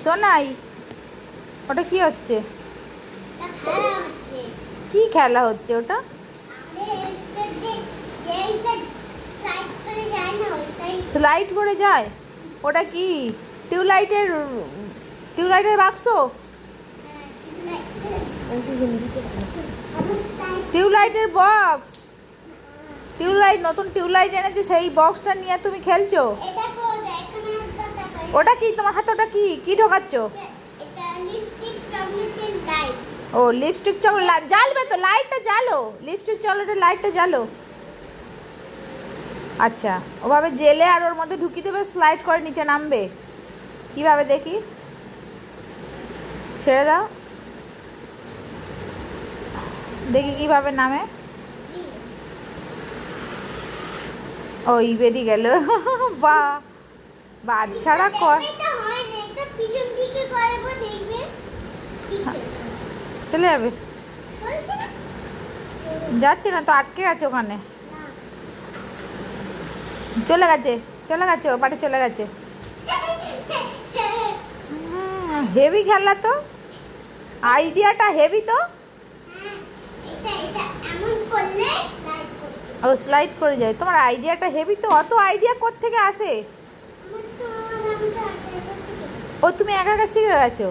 সোনাই, ওটা কি হচ্ছে? কি খেলা হচ্ছে ওটা? স্লাইড করে যায়? ওটা কি টিউবলাইটের বাক্স? টিউবলাইটের বক্স? টিউবলাইট, নতুন টিউবলাইট এনেছে, সেই বক্সটা নিয়ে তুমি খেলছো? ওটা কি তোমার হাতে? ওটা কি কি ঢোকাচ্ছ? ও লিপস্টিক চকলেট। জ্বালবে তো, লাইটটা জ্বালো, লিপস্টিক চকলেটের লাইটটা জ্বালো। আচ্ছা, ওভাবে জেলে আর ওর মধ্যে ঢুকিয়ে দেবে, স্লাইড করে নিচে নামবে। কিভাবে দেখি, ছেড়ে দাও দেখি কিভাবে নামে। ওই বেরিয়ে গেল। বা বাচ্চারা কর, চলে যাবে। যাচ্ছে না তো, আটকে গেছে ওখানে। চলে গেছে, চলে গেছে, ও বাড়ি চলে গেছে। হেভি খেলা তো, আইডিয়াটা হেভি তো। ও স্লাইড করে যায়, তোমার আইডিয়াটা হেভি তো। অত আইডিয়া কোত্থেকে আসে? ও তুমি একা একা শিখে গেছো?